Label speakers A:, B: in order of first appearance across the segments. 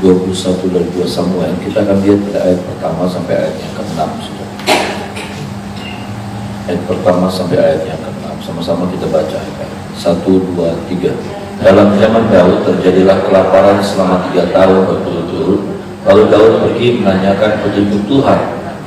A: 21 dari 2 Samuel. Kita akan lihat pada ayat pertama sampai ayat yang ke-6. Ayat pertama sampai ayat yang ke-6. Sama-sama kita baca. 1, 2, 3. Dalam zaman Daud terjadilah kelaparan selama 3 tahun berturut-turut. Lalu Daud pergi menanyakan petunjuk Tuhan.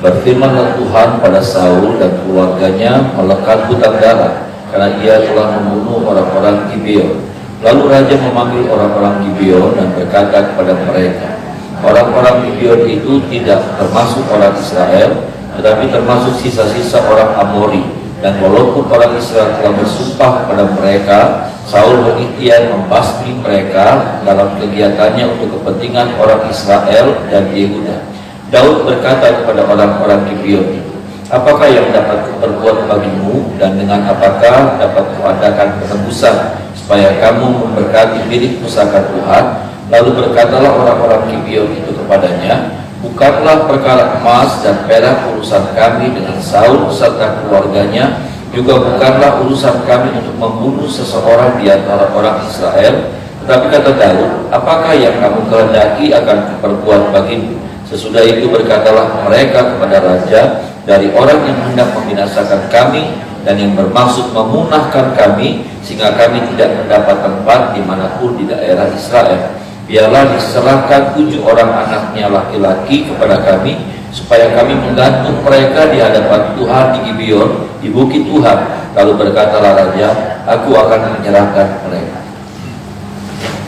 A: Berfirmanlah Tuhan pada Saul dan keluarganya melekat hutang darah, karena ia telah membunuh orang-orang Gibeon. Lalu raja memanggil orang-orang Gibeon dan berkata kepada mereka, orang-orang Gibeon itu tidak termasuk orang Israel, tetapi termasuk sisa-sisa orang Amori. Dan walaupun orang Israel telah bersumpah kepada mereka, Saul berikhtiar membasmi mereka dalam kegiatannya untuk kepentingan orang Israel dan Yehuda. Daud berkata kepada orang-orang Gibeon itu, apakah yang dapat kuperbuat bagimu, dan dengan apakah dapat kuadakan penebusan supaya kamu memberkati milik pusaka Tuhan? Lalu berkatalah orang-orang Gibeon itu kepadanya, bukanlah perkara emas dan perak urusan kami dengan Saul serta keluarganya, juga bukanlah urusan kami untuk membunuh seseorang di antara orang Israel. Tetapi kata Daud, apakah yang kamu kehendaki akan kuperbuat bagimu? Sesudah itu berkatalah mereka kepada raja, dari orang yang hendak membinasakan kami dan yang bermaksud memunahkan kami, sehingga kami tidak mendapat tempat dimanapun di daerah Israel, biarlah diserahkan 7 orang anaknya laki-laki kepada kami, supaya kami menggantung mereka di hadapan Tuhan di Gibeon, di bukit Tuhan. Lalu berkatalah raja, aku akan menyerahkan mereka.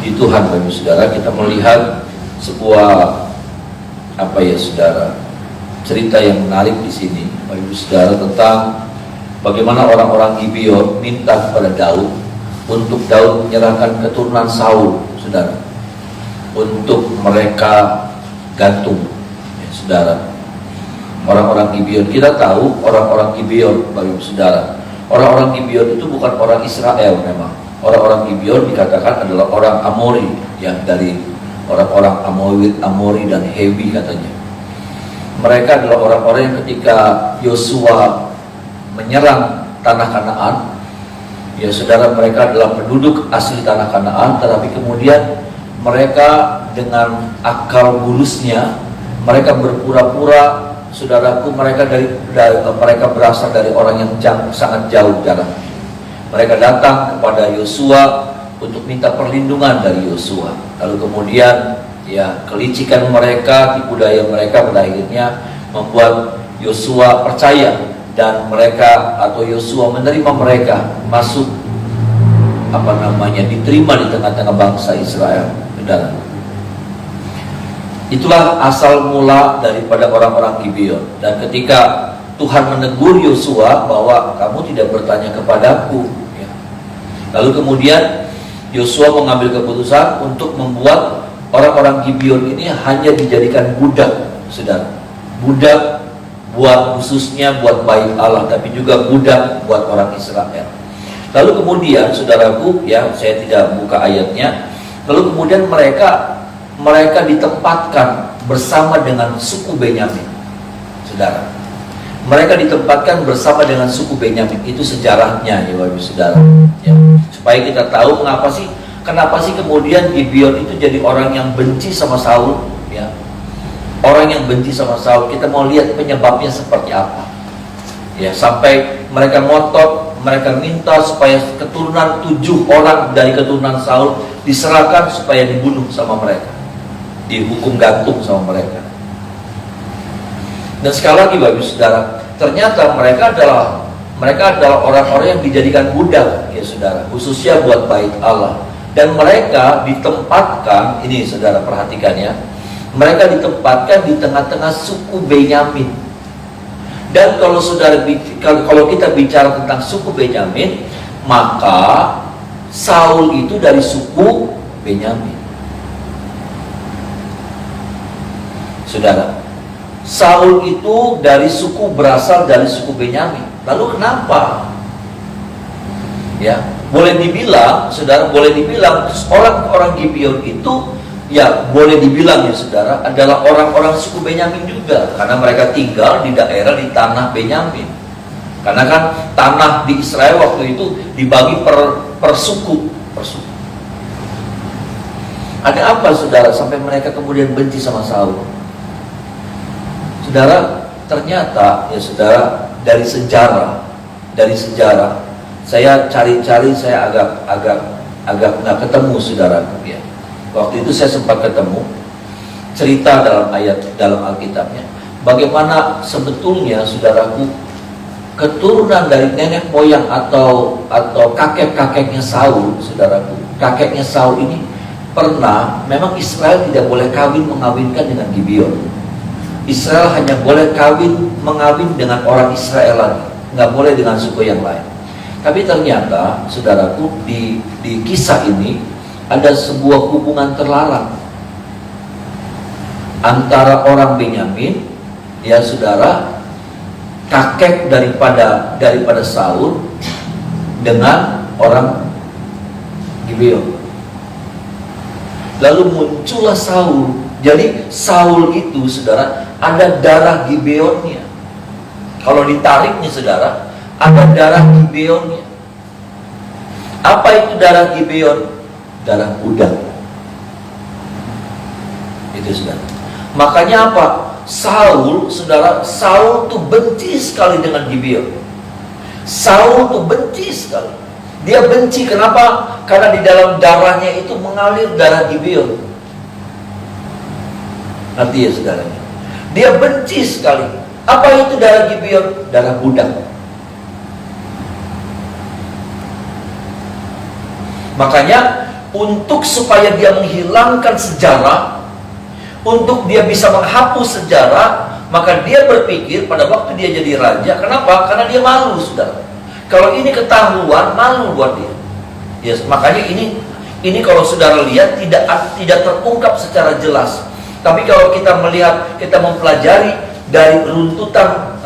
A: Di Tuhan, bagi saudara, kita melihat sebuah saudara, cerita yang menarik di sini, bagi saudara, tentang bagaimana orang-orang Gibeon minta kepada Daud untuk Daud menyerahkan keturunan Saul, saudara, untuk mereka gantung, saudara. Orang-orang Gibeon, kita tahu orang-orang Gibeon, bagi saudara, orang-orang Gibeon itu bukan orang Israel. Memang orang-orang Gibeon dikatakan adalah orang Amori, yang dari orang-orang Amori dan Hewi katanya. Mereka adalah orang-orang yang ketika Yosua menyerang tanah Kanaan, ya saudara, mereka adalah penduduk asli tanah Kanaan, tetapi kemudian mereka dengan akal bulusnya, mereka berpura-pura, saudaraku, mereka berasal dari orang yang sangat jauh jaraknya. Mereka datang kepada Yosua untuk minta perlindungan dari Yosua. Lalu kemudian ya kelicikan mereka, tipu daya mereka pada akhirnya membuat Yosua percaya, dan mereka atau Yosua menerima mereka masuk diterima di tengah-tengah bangsa Israel. Saudara, itulah asal mula daripada orang-orang Gibeon. Dan ketika Tuhan menegur Yosua bahwa kamu tidak bertanya kepadaku, ya. Lalu kemudian Yosua mengambil keputusan untuk membuat orang-orang Gibeon ini hanya dijadikan budak, saudara. Budak buat khususnya buat bait Allah, tapi juga budak buat orang Israel. Lalu kemudian, saudaraku, ya, saya tidak buka ayatnya. Lalu kemudian mereka ditempatkan bersama dengan suku Benyamin, saudara. Mereka ditempatkan bersama dengan suku Benyamin. Itu sejarahnya, ya Bapak saudara, ya. Supaya kita tahu kenapa sih kemudian Gibeon itu jadi orang yang benci sama Saul, ya. Orang yang benci sama Saul, kita mau lihat penyebabnya seperti apa, ya. Sampai mereka ngotot, mereka minta supaya keturunan 7 orang dari keturunan Saul diserahkan supaya dibunuh sama mereka, dihukum gantung sama mereka. Dan sekali lagi Bapak saudara, ternyata mereka adalah orang-orang yang dijadikan budak, ya saudara, khususnya buat bait Allah. Dan mereka ditempatkan, ini saudara perhatikan ya, mereka ditempatkan di tengah-tengah suku Benyamin. Dan kalau kita bicara tentang suku Benyamin, maka Saul itu dari suku Benyamin, saudara. Saul itu berasal dari suku Benyamin. Lalu kenapa? Ya, boleh dibilang, saudara, orang-orang Gibeon itu, ya, boleh dibilang ya saudara, adalah orang-orang suku Benyamin juga, karena mereka tinggal di daerah di tanah Benyamin. Karena kan tanah di Israel waktu itu dibagi per suku. Ada apa saudara sampai mereka kemudian benci sama Saul? Saudara, ternyata ya saudara, dari sejarah saya cari-cari, saya agak nggak ketemu saudara ya. Waktu itu saya sempat ketemu cerita dalam Alkitabnya bagaimana sebetulnya saudaraku keturunan dari nenek moyang atau kakek-kakeknya Saul, saudaraku. Kakeknya Saul ini pernah, memang Israel tidak boleh mengawinkan dengan Gibeon. Israel hanya boleh mengawin dengan orang Israel lagi, nggak boleh dengan suku yang lain. Tapi ternyata, saudaraku, di kisah ini ada sebuah hubungan terlarang antara orang Benyamin, ya saudara, kakek daripada Saul dengan orang Gibeon. Lalu muncullah Saul. Jadi Saul itu saudara ada darah Gibeonnya. Kalau ditarik nih saudara, ada darah Gibeonnya. Apa itu darah Gibeon? Darah budak. Itu saudara. Makanya apa? Saul, saudara, Saul tuh benci sekali dengan Gibeon. Saul tuh benci sekali. Dia benci, kenapa? Karena di dalam darahnya itu mengalir darah Gibeon. Nanti ya saudaranya. Dia benci sekali. Apa itu darah Gibeon? Darah budak. Makanya untuk supaya dia menghilangkan sejarah, untuk dia bisa menghapus sejarah, maka dia berpikir pada waktu dia jadi raja. Kenapa? Karena dia malu, saudara. Kalau ini ketahuan, malu buat dia. Yes, makanya ini kalau saudara lihat tidak terungkap secara jelas. Tapi kalau kita melihat, kita mempelajari dari runtutan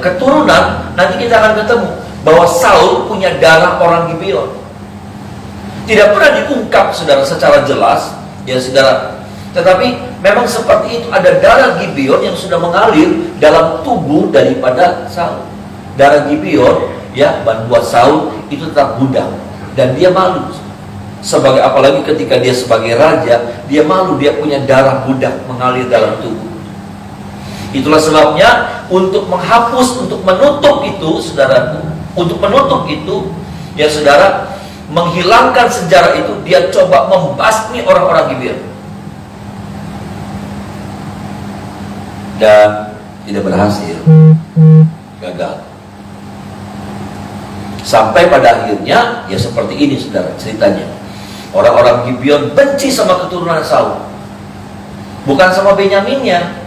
A: keturunan, nanti kita akan ketemu bahwa Saul punya darah orang Gibeon. Tidak pernah diungkap saudara secara jelas, ya saudara. Tetapi memang seperti itu, ada darah Gibeon yang sudah mengalir dalam tubuh daripada Saul. Darah Gibeon ya membuat Saul itu tetap budak dan dia malu. Sebagai apalagi ketika dia sebagai raja, dia malu, dia punya darah budak mengalir dalam tubuh. Itulah sebabnya untuk menghapus, untuk menutup itu, saudaraku, untuk menutup itu, ya saudara, menghilangkan sejarah itu, dia coba membasmi orang-orang Gibeon. Dan tidak berhasil, gagal. Sampai pada akhirnya, ya seperti ini saudara ceritanya. Orang-orang Gibeon benci sama keturunan Saul. Bukan sama Benyaminnya.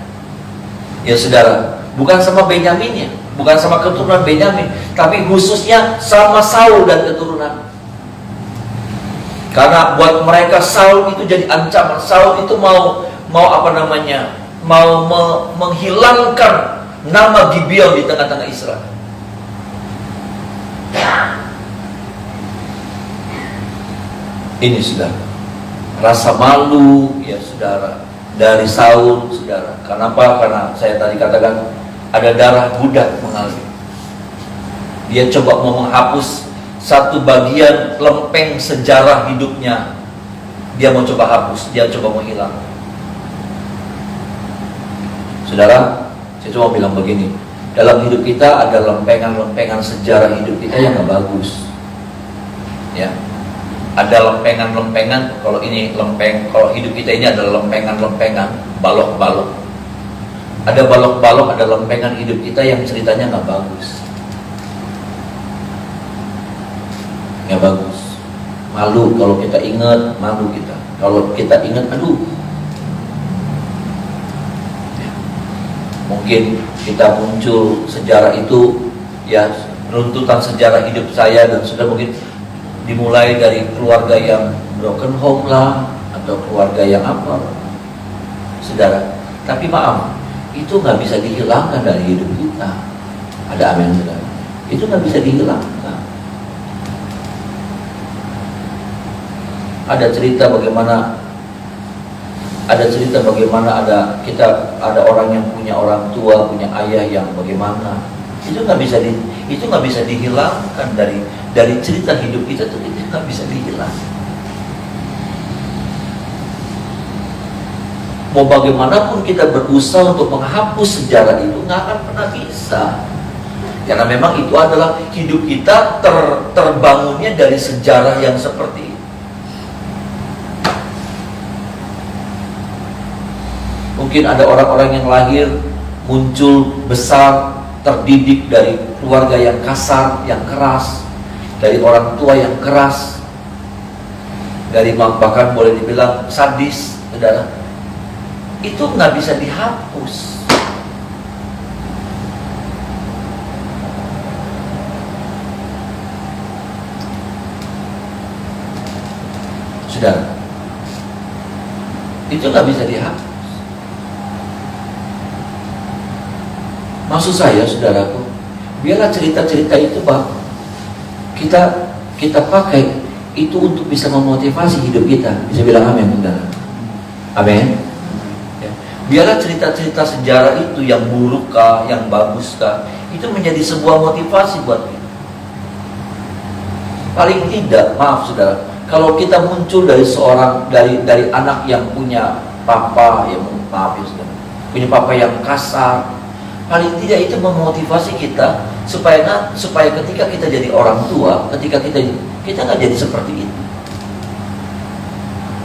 A: Ya saudara, bukan sama Benyaminnya, bukan sama keturunan Benyamin, tapi khususnya sama Saul dan keturunan. Karena buat mereka Saul itu jadi ancaman. Saul itu mau menghilangkan nama Gibeon di tengah-tengah Israel. Ini saudara, rasa malu ya saudara dari Saul, saudara. Kenapa? Karena saya tadi katakan ada darah budak mengalir. Dia coba mau menghapus satu bagian lempeng sejarah hidupnya. Dia mau coba hapus, dia coba menghilang. Saudara, saya cuma bilang begini, dalam hidup kita ada lempengan-lempengan sejarah hidup kita yang gak bagus. Ya. Ada lempengan-lempengan, kalau hidup kita ini adalah lempengan-lempengan, balok-balok. Ada balok-balok, ada lempengan hidup kita yang ceritanya nggak bagus. Nggak bagus. Malu kalau kita ingat, malu kita. Kalau kita ingat, aduh. Ya. Mungkin kita muncul sejarah itu, ya runtutan sejarah hidup saya dan sudah mungkin dimulai dari keluarga yang broken home lah, atau keluarga yang apa, saudara. Tapi maaf, itu nggak bisa dihilangkan dari hidup kita. Ada amin, saudara. Itu nggak bisa dihilangkan. Ada cerita bagaimana ada orang yang punya orang tua, punya ayah yang bagaimana. Itu nggak bisa dihilangkan dari cerita hidup kita tuh, itu nggak bisa dihilangkan. Mau bagaimanapun kita berusaha untuk menghapus sejarah itu, nggak akan pernah bisa. Karena memang itu adalah hidup kita terbangunnya dari sejarah yang seperti itu. Mungkin ada orang-orang yang lahir, muncul, besar, terdidik dari keluarga yang kasar, yang keras, dari orang tua yang keras, dari bahkan boleh dibilang sadis, saudara. Itu nggak bisa dihapus. Saudara, itu nggak bisa dihapus. Maksud saya, saudaraku, biarlah cerita-cerita itu Pak, kita pakai itu untuk bisa memotivasi hidup kita. Bisa bilang amin, saudara? Amin. Ya. Biarlah cerita-cerita sejarah itu, yang buruk kah, yang bagus kah, itu menjadi sebuah motivasi buat kita. Paling tidak, maaf saudara, kalau kita muncul dari seorang dari anak yang punya papa yang maaf ya saudara, punya papa yang kasar, paling tidak itu memotivasi kita supaya ketika kita jadi orang tua, ketika kita nggak jadi seperti itu.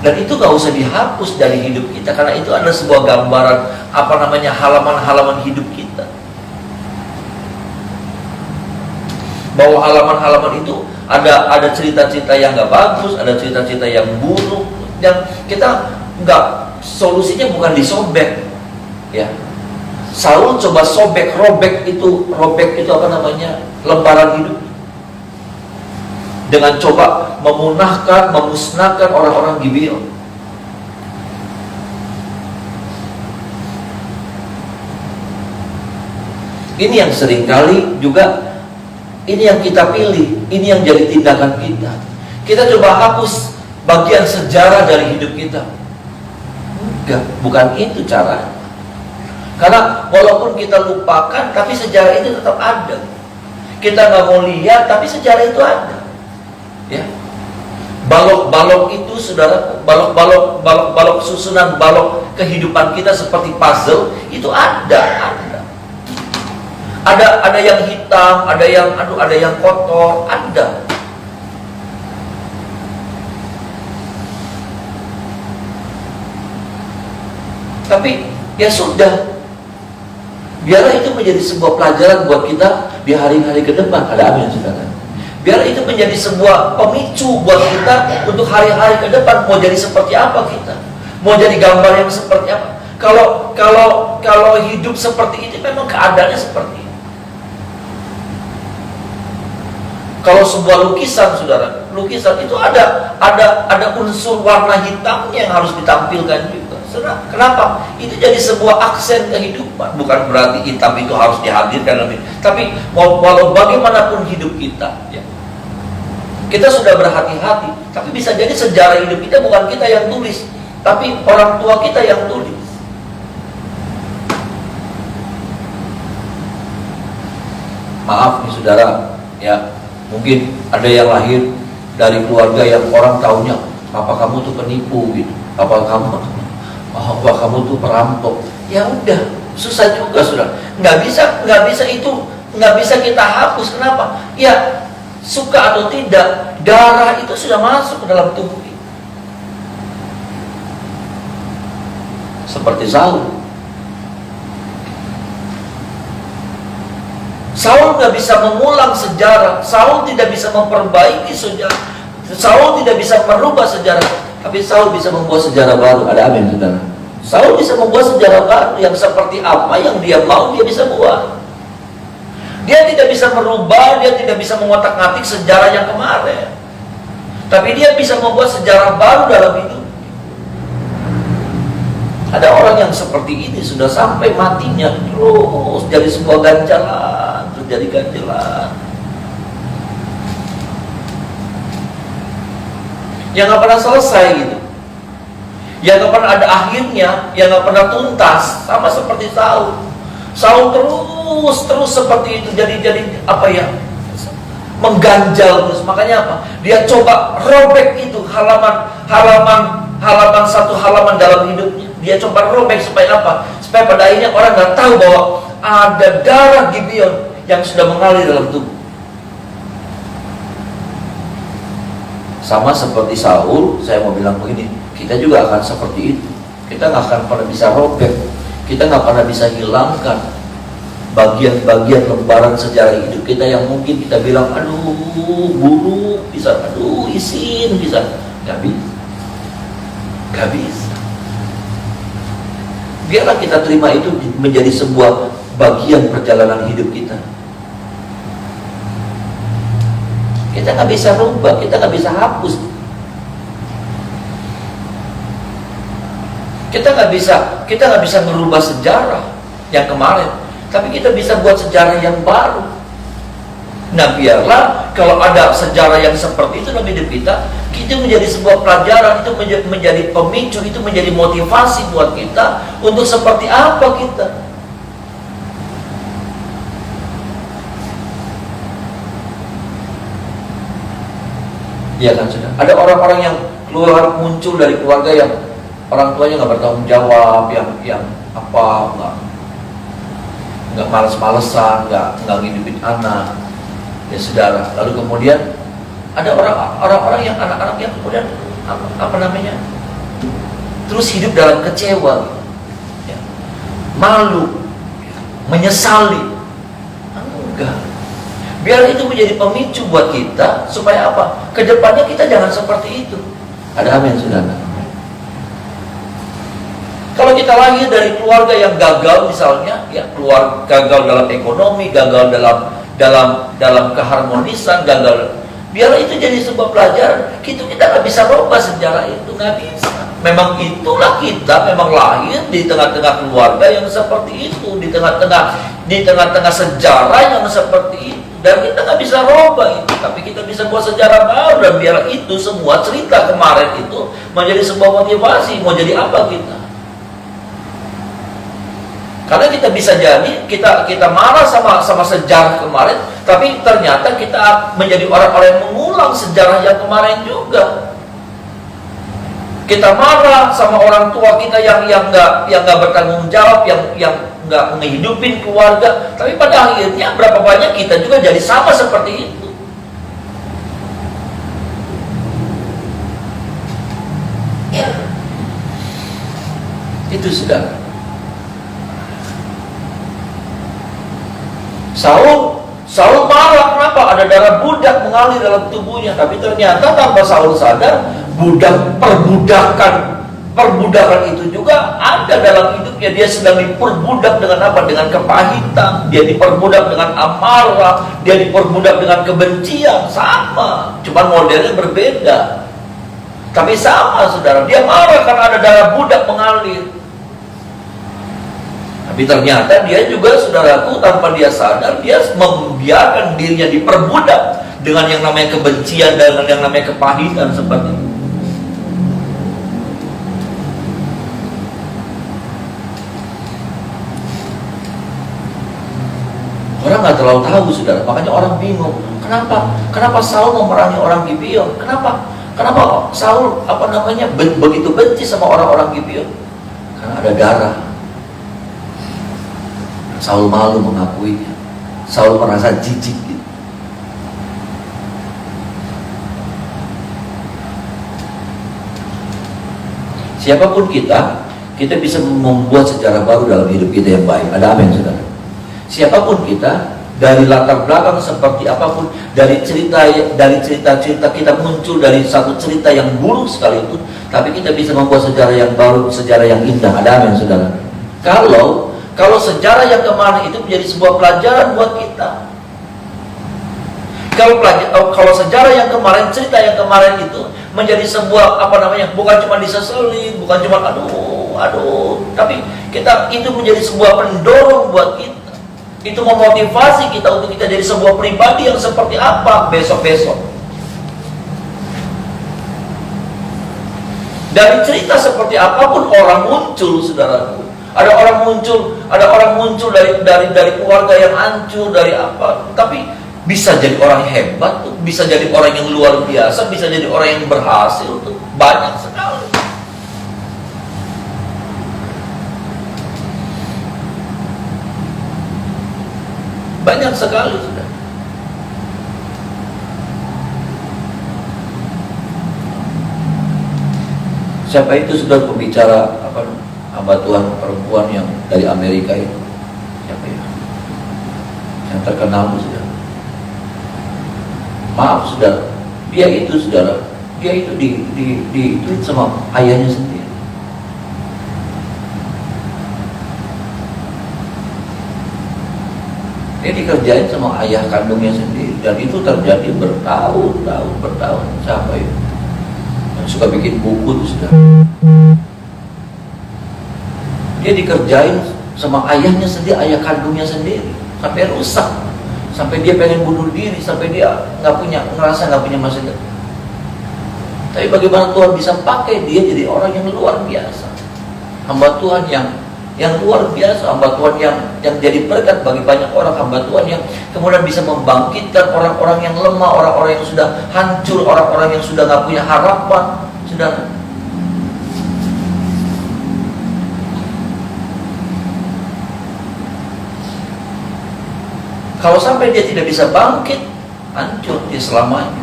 A: Dan itu nggak usah dihapus dari hidup kita, karena itu adalah sebuah gambaran halaman-halaman hidup kita. Bahwa halaman-halaman itu ada cerita-cerita yang nggak bagus, ada cerita-cerita yang buruk, dan kita nggak, solusinya bukan disobek, ya. Saul coba robek itu lembaran hidup, dengan coba memusnahkan orang-orang Gibeon. Ini yang seringkali juga, ini yang kita pilih, ini yang jadi tindakan kita. Kita coba hapus bagian sejarah dari hidup kita. Enggak, bukan itu caranya. Karena walaupun kita lupakan, tapi sejarah itu tetap ada. Kita nggak mau lihat, tapi sejarah itu ada. Ya, balok-balok itu, saudara, balok-balok susunan balok kehidupan kita seperti puzzle itu ada. Ada yang hitam, ada yang kotor, ada. Tapi ya sudah, biarlah itu menjadi sebuah pelajaran buat kita di hari-hari ke depan. Ada amin, saudara. Biar itu menjadi sebuah pemicu buat kita untuk hari-hari ke depan. Mau jadi seperti apa kita? Mau jadi gambar yang seperti apa? Kalau hidup seperti itu, memang keadaannya seperti itu. Kalau sebuah lukisan, saudara, lukisan itu ada unsur warna hitamnya yang harus ditampilkan juga. Kenapa? Itu jadi sebuah aksen kehidupan. Bukan berarti hitam itu harus dihadirkan, tapi walau bagaimanapun hidup kita, ya, kita sudah berhati-hati. Tapi bisa jadi sejarah hidup kita bukan kita yang tulis, tapi orang tua kita yang tulis. Maaf nih saudara, ya, mungkin ada yang lahir dari keluarga yang orang taunya, papa kamu tuh penipu gitu, papa kamu tuh perampok. Ya udah, susah juga saudara. Nggak bisa kita hapus. Kenapa? Ya, suka atau tidak, darah itu sudah masuk ke dalam tubuh kita. Seperti Saul nggak bisa mengulang sejarah. Saul tidak bisa memperbaiki sejarah. Saul tidak bisa merubah sejarah. Tapi Saul bisa membuat sejarah baru. Ada amin, saudara. Saul bisa membuat sejarah baru yang seperti apa yang dia mau, dia bisa buat. Dia tidak bisa merubah, dia tidak bisa mengotak-ngatik sejarah yang kemarin. Tapi dia bisa membuat sejarah baru dalam hidup. Ada orang yang seperti ini sudah sampai matinya terus jadi sebuah ganjalan, terus jadi ganjalan. Yang gak pernah selesai gitu, yang gak pernah ada akhirnya, yang gak pernah tuntas. Sama seperti Saul terus seperti itu, jadi apa ya, mengganjal terus. Makanya apa? Dia coba robek itu halaman satu halaman dalam hidupnya. Dia coba robek supaya apa? Supaya pada akhirnya orang nggak tahu bahwa ada darah Gibeon yang sudah mengalir dalam tubuh. Sama seperti Saul, saya mau bilang begini, kita juga akan seperti itu. Kita nggak akan pernah bisa robek, kita nggak pernah bisa hilangkan bagian-bagian lembaran sejarah hidup kita yang mungkin kita bilang, aduh buruk, bisa, aduh isin, bisa, nggak bisa, nggak bisa. Biarlah kita terima itu menjadi sebuah bagian perjalanan hidup kita. Kita nggak bisa rubah, kita nggak bisa hapus. Kita nggak bisa merubah sejarah yang kemarin, tapi kita bisa buat sejarah yang baru. Nah, biarlah kalau ada sejarah yang seperti itu dalam hidup kita, itu menjadi sebuah pelajaran, itu menjadi pemicu, itu menjadi motivasi buat kita untuk seperti apa kita. Iya kan, sudah. Ada orang-orang yang keluar muncul dari keluarga yang orang tuanya nggak bertanggung jawab, yang apa, nggak males-malesan, nggak ngidupin anak, ya saudara. Lalu kemudian ada orang-orang yang anak-anak yang kemudian apa namanya, terus hidup dalam kecewa, ya, malu, ya, menyesali. Enggak. Biar itu menjadi pemicu buat kita supaya apa? Kedepannya kita jangan seperti itu. Ada amin, saudara. Kalau kita lahir dari keluarga yang gagal misalnya, ya gagal dalam ekonomi, gagal dalam keharmonisan, gagal, biarlah itu jadi sebuah pelajaran. Kita nggak bisa rubah sejarah itu, nggak bisa. Memang itulah kita, memang lahir di tengah-tengah keluarga yang seperti itu, di tengah-tengah sejarah yang seperti itu, dan kita nggak bisa rubah itu. Tapi kita bisa buat sejarah baru, dan biarlah itu semua cerita kemarin itu menjadi sebuah motivasi. Mau jadi apa kita? Karena kita bisa jadi kita marah sama sejarah kemarin, tapi ternyata kita menjadi orang-orang yang mengulang sejarah yang kemarin juga. Kita marah sama orang tua kita yang nggak bertanggung jawab, yang nggak menghidupin keluarga, tapi pada akhirnya berapa banyak kita juga jadi sama seperti itu. Ya. Itu sudah. Saul marah, kenapa? Ada darah budak mengalir dalam tubuhnya. Tapi ternyata tanpa Saul sadar, perbudakan itu juga ada dalam hidupnya. Dia sedang diperbudak dengan apa? Dengan kepahitan. Dia diperbudak dengan amarah. Dia diperbudak dengan kebencian. Sama, cuman modelnya berbeda, tapi sama, saudara. Dia marah karena ada darah budak mengalir. Tapi ternyata dia juga, saudaraku, tanpa dia sadar, dia membiarkan dirinya diperbudak dengan yang namanya kebencian dan yang namanya kepahitan seperti itu. Orang nggak terlalu tahu, saudara. Makanya orang bingung. Kenapa Saul memerangi orang Gibeon? Kenapa Saul begitu benci sama orang-orang Gibeon? Karena ada darah. Saul malu mengakuinya. Saul merasa jijik gitu. Siapapun kita bisa membuat sejarah baru dalam hidup kita yang baik. Ada amin, saudara. Siapapun kita, dari latar belakang seperti apapun, dari cerita kita muncul dari satu cerita yang buruk sekalipun, tapi kita bisa membuat sejarah yang baru, sejarah yang indah. Ada amin, saudara. Kalau sejarah yang kemarin itu menjadi sebuah pelajaran buat kita. Kalau sejarah yang kemarin, cerita yang kemarin itu menjadi sebuah bukan cuma diseselin, bukan cuma aduh, tapi itu menjadi sebuah pendorong buat kita. Itu memotivasi kita untuk kita jadi sebuah pribadi yang seperti apa besok-besok. Dari cerita seperti apapun orang muncul, saudaraku. Ada orang muncul dari keluarga yang hancur, dari apa, tapi bisa jadi orang hebat tuh, bisa jadi orang yang luar biasa, bisa jadi orang yang berhasil tuh, banyak sekali. banyak sekali sudah. Siapa itu sudah pembicara hamba Tuhan perempuan yang dari Amerika itu? Siapa ya? Yang terkenal sudah. Maaf saudara, dia itu di tweet sama ayahnya sendiri. Dia dikerjain sama ayah kandungnya sendiri, dan itu terjadi bertahun-tahun. Siapa itu? Yang suka bikin buku itu sudah. Dia dikerjain sama ayahnya sendiri, ayah kandungnya sendiri, sampai rusak, sampai dia pengen bunuh diri, sampai dia ngerasa nggak punya masa depan. Tapi bagaimana Tuhan bisa pakai dia jadi orang yang luar biasa, hamba Tuhan yang luar biasa, hamba Tuhan yang jadi berkat bagi banyak orang, hamba Tuhan yang kemudian bisa membangkitkan orang-orang yang lemah, orang-orang yang sudah hancur, orang-orang yang sudah nggak punya harapan, saudara. Kalau sampai dia tidak bisa bangkit, hancur dia selamanya.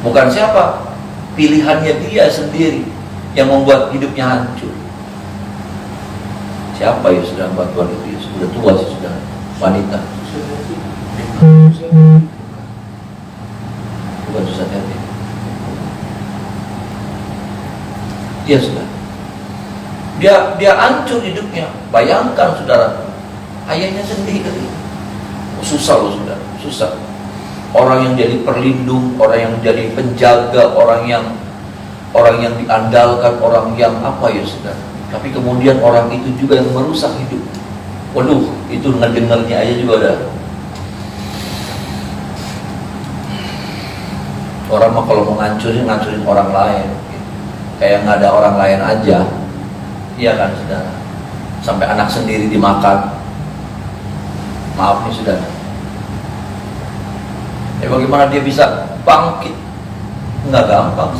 A: Bukan siapa, pilihannya dia sendiri yang membuat hidupnya hancur. Siapa ya sudah hamba Tuhan itu? Ya, sudah tua sih, sudah wanita. Bukan susah hati. Dia sudah. Dia hancur hidupnya. Bayangkan saudara, ayahnya sendiri. Susah loh saudara, susah. Orang yang jadi perlindung, orang yang jadi penjaga, orang yang diandalkan, orang yang apa ya saudara. Tapi kemudian orang itu juga yang merusak hidup. Waduh, itu ngedengarnya aja juga ada. Orang mah kalau mau ngancurin orang lain, kayak nggak ada orang lain aja. Iya kan saudara. Sampai anak sendiri dimakan. Maaf nih saudara. Bagaimana dia bisa bangkit? Nggak gampang.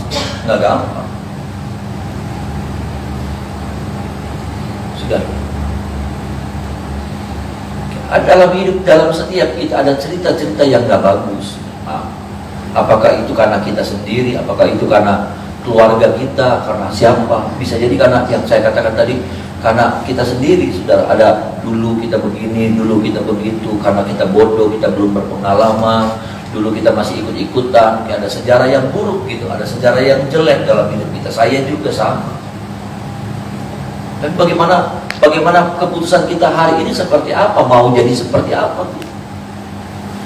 A: Sudah. Dalam hidup, dalam setiap kita ada cerita-cerita yang nggak bagus. Apakah itu karena kita sendiri? Apakah itu karena keluarga kita? Karena siapa? Bisa jadi karena yang saya katakan tadi, karena kita sendiri, saudara. Ada dulu kita begini, dulu kita begitu, karena kita bodoh, kita belum berpengalaman, dulu kita masih ikut-ikutan. Ada sejarah yang buruk gitu, ada sejarah yang jelek dalam hidup kita. Saya juga sama. Dan bagaimana keputusan kita hari ini seperti apa? Mau jadi seperti apa?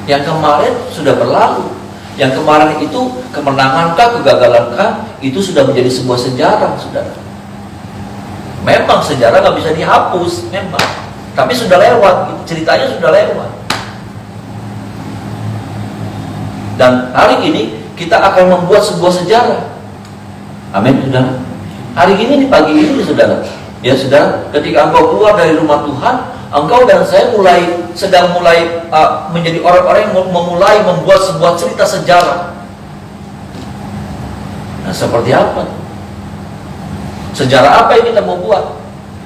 A: Yang kemarin sudah berlalu. Yang kemarin itu kemenangankah, kegagalankah, itu sudah menjadi sebuah sejarah, saudara. Memang sejarah nggak bisa dihapus, memang. Tapi sudah lewat, ceritanya sudah lewat. Dan hari ini kita akan membuat sebuah sejarah. Amin, saudara. Hari ini, di pagi ini, saudara. Ya, saudara, ketika engkau keluar dari rumah Tuhan, engkau dan saya sedang mulai menjadi orang-orang yang memulai membuat sebuah cerita sejarah. Nah, seperti apa? Sejarah apa yang kita mau buat?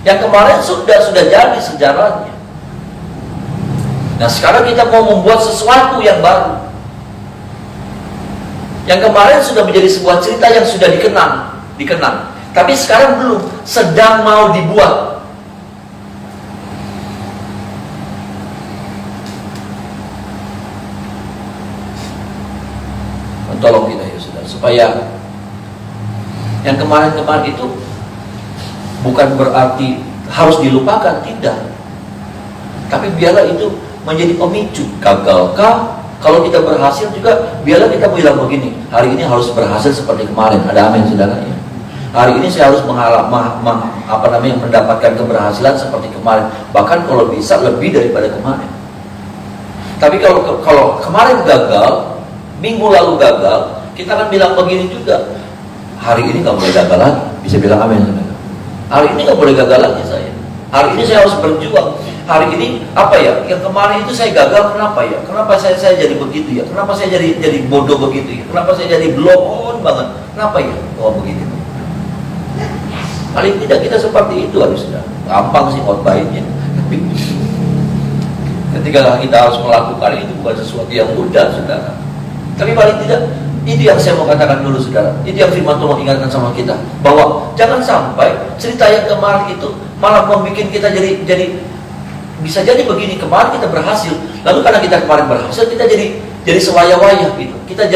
A: Yang kemarin sudah jadi sejarahnya. Nah, sekarang kita mau membuat sesuatu yang baru. Yang kemarin sudah menjadi sebuah cerita yang sudah dikenang. Tapi sekarang belum, sedang mau dibuat. Tolong kita ya saudara, supaya yang kemarin-kemarin itu bukan berarti harus dilupakan, tidak. Tapi biarlah itu menjadi pemicu. Gagalkah? Kalau kita berhasil juga, biarlah kita bilang begini, hari ini harus berhasil seperti kemarin. Ada amin saudara ya. Hari ini saya harus mendapatkan keberhasilan seperti kemarin. Bahkan kalau bisa lebih daripada kemarin. Tapi kalau kemarin gagal, minggu lalu gagal, kita akan bilang begini juga, hari ini nggak boleh gagal lagi. Bisa bilang amin saudara. Hari ini nggak boleh gagal lagi saya. Hari ini saya harus berjuang. Hari ini apa ya? Yang kemarin itu saya gagal, kenapa ya? Kenapa saya jadi begitu ya? Kenapa saya jadi bodoh begitu ya? Kenapa saya jadi blow on banget? Kenapa ya? Oh begitu. Paling tidak kita seperti itu harusnya. Gampang sih outbaitnya. Tapi Ketika kita harus melakukan itu bukan sesuatu yang mudah, saudara. Tapi paling tidak, itu yang saya mau katakan dulu, saudara. Itu yang firman Tuhan ingatkan sama kita, bahwa jangan sampai cerita yang kemarin itu malah membuat kita jadi bisa jadi begini. Kemarin kita berhasil, lalu karena kita kemarin berhasil, kita jadi sewaya-waya gitu. Kita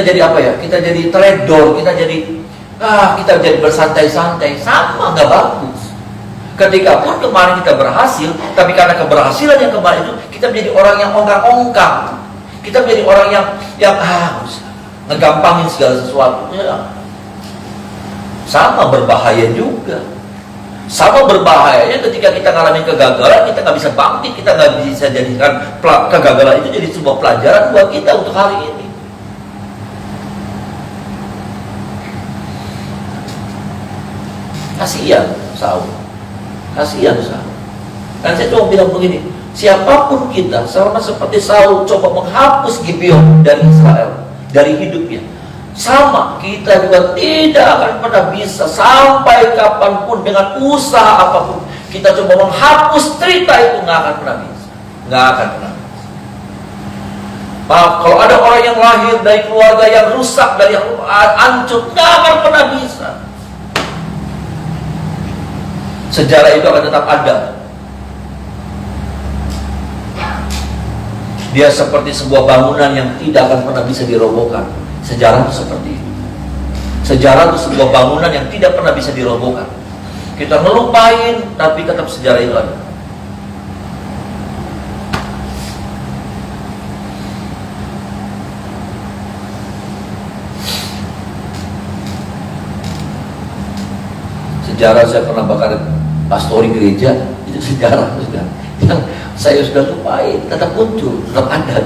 A: jadi apa ya? Kita jadi teledor, kita jadi bersantai-santai, sama nggak bagus. Ketika pun kemarin kita berhasil, tapi karena keberhasilan yang kemarin itu, kita menjadi orang yang ongkang-ongkang. Kita menjadi orang yang ngegampangin segala sesuatu. Ya. Sama berbahaya juga. Sama berbahayanya ketika kita ngalamin kegagalan, kita nggak bisa bangkit, kita nggak bisa jadikan kegagalan itu jadi sebuah pelajaran buat kita untuk hari ini. Kasihan Saul. Kasihan Saul. Dan saya cuma bilang begini, siapapun kita, sama seperti Saul coba menghapus Gibeon dari Israel, dari hidupnya, sama kita juga tidak akan pernah bisa sampai kapanpun dengan usaha apapun. Kita coba menghapus cerita itu, nggak akan pernah bisa, nggak akan pernah bisa. Maaf, kalau ada orang yang lahir dari keluarga yang rusak, dari yang hancur, nggak akan pernah bisa. Sejarah itu akan tetap ada. Dia seperti sebuah bangunan yang tidak akan pernah bisa dirobohkan. Sejarah itu seperti itu. Sejarah itu sebuah bangunan yang tidak pernah bisa dirobohkan. Kita ngelupain, tapi tetap sejarah itu ada. Sejarah saya pernah bakar pastori gereja, itu sejarah sudah. Yang saya sudah lupain, tetap muncul, tetap ada.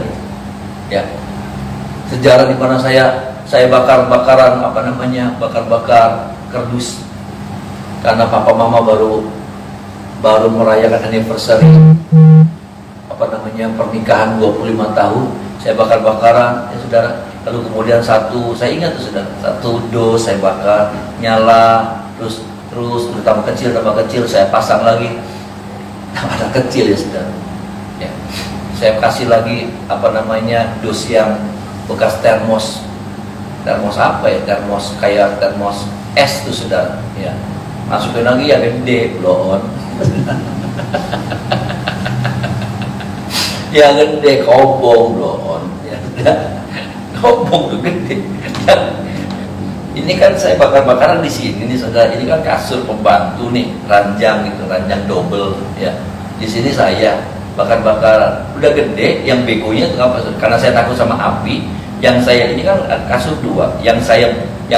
A: Ya. Sejarah di mana saya bakar-bakaran bakar kardus karena papa mama baru merayakan anniversary pernikahan 25 tahun. Saya bakar-bakaran, ya saudara. Lalu kemudian saya ingat tuh saudara, satu dos saya bakar, nyala, terus tambah kecil saya pasang lagi, tambah kecil ya saudara. Ya. Saya kasih lagi dos yang bekas termos apa ya, kayak termos es tuh saudara. Ya. Masukin lagi yang gede, blow on. Yang gede kobong, blow on. Ya, kobong tuh gede. Ini kan saya bakar-bakaran di sini nih saudara. Ini kan kasur pembantu nih, ranjang double ya. Di sini saya bakar-bakaran. Udah gede, yang begonya itu apa? Karena saya takut sama api. Yang saya ini kan kasur 2. Yang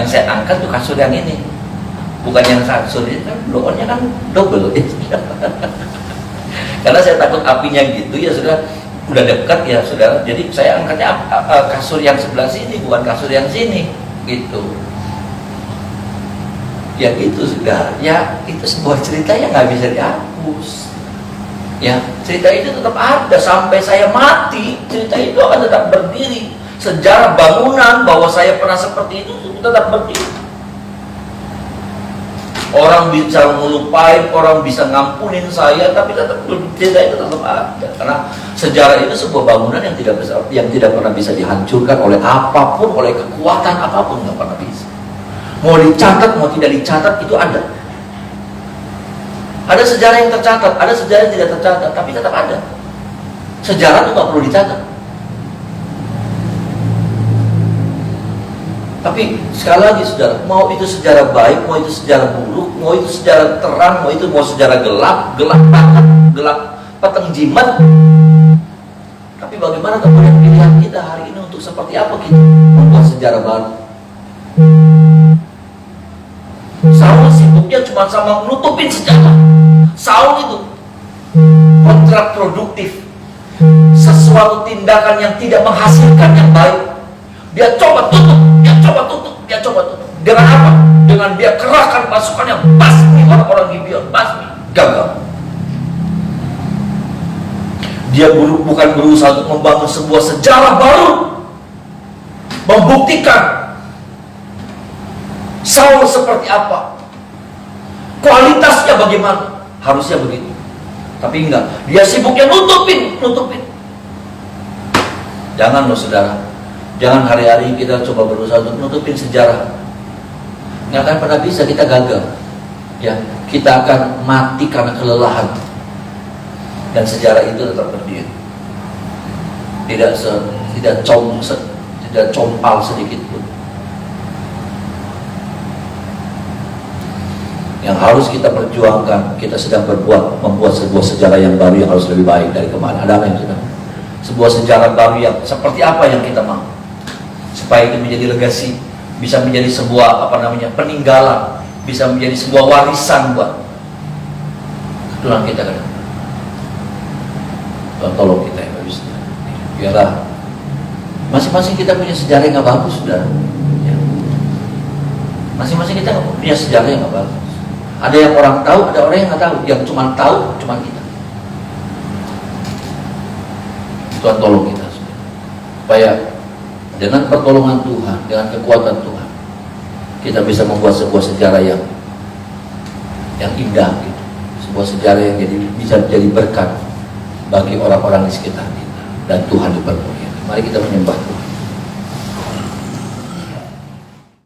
A: saya angkat tuh kasur yang ini. Bukan yang kasur ini kan blow-onnya kan double. Karena saya takut apinya gitu ya saudara. Udah dekat ya saudara. Jadi saya angkatnya kasur yang sebelah sini, bukan kasur yang sini gitu. Ya itu sudah, ya itu sebuah cerita yang nggak bisa dihapus. Ya cerita itu tetap ada sampai saya mati. Cerita itu akan tetap berdiri. Sejarah bangunan bahwa saya pernah seperti itu tetap berdiri. Orang bisa ngelupain, orang bisa ngampunin saya, tapi tetap cerita itu tetap ada. Karena sejarah itu sebuah bangunan yang tidak pernah bisa dihancurkan oleh apapun, oleh kekuatan apapun, nggak pernah bisa. Mau dicatat, mau tidak dicatat, itu ada. Ada sejarah yang tercatat, ada sejarah yang tidak tercatat, tapi tetap ada. Sejarah itu nggak perlu dicatat. Tapi sekali lagi saudara, mau itu sejarah baik, mau itu sejarah buruk, mau itu sejarah terang, mau sejarah gelap banget, gelap peteng jimat. Tapi bagaimana kemudian pilihan kita hari ini untuk seperti apa kita membuat sejarah baru? Saul sibuknya cuma sama nutupin sejarah. Saul itu kontraproduktif. Sesuatu tindakan yang tidak menghasilkan yang baik, dia coba tutup. Dengan apa? Dengan dia kerahkan pasukan yang basmi orang-orang Gibeon, basmi, gagal. Dia bukan berusaha untuk membangun sebuah sejarah baru, membuktikan Saul seperti apa, kualitasnya bagaimana, harusnya begitu. Tapi enggak, dia sibuknya nutupin. Jangan loh saudara, jangan hari-hari kita coba berusaha untuk nutupin sejarah. Nggak akan pernah bisa, kita gagal. Ya, kita akan mati karena kelelahan. Dan sejarah itu tetap berdiri. Tidak compal sedikit pun. Yang harus kita perjuangkan, kita sedang membuat sebuah sejarah yang baru yang harus lebih baik dari kemarin. Ada apa yang sudah? Sebuah sejarah baru yang seperti apa yang kita mau, supaya itu menjadi legasi, bisa menjadi sebuah peninggalan, bisa menjadi sebuah warisan buat keturunan kita kan. Tuhan tolong kita ya, biarlah masing-masing kita punya sejarah yang gak bagus, saudara. Ya. Masing-masing kita punya sejarah yang gak bagus. Ada yang orang tahu, ada orang yang nggak tahu. Yang cuma tahu, cuma kita. Tuhan tolong kita supaya dengan pertolongan Tuhan, dengan kekuatan Tuhan, kita bisa membuat sebuah sejarah yang indah, gitu. Sebuah sejarah yang bisa jadi berkat bagi orang-orang di sekitar kita, dan Tuhan dipermuliakan. Mari kita menyembah Tuhan.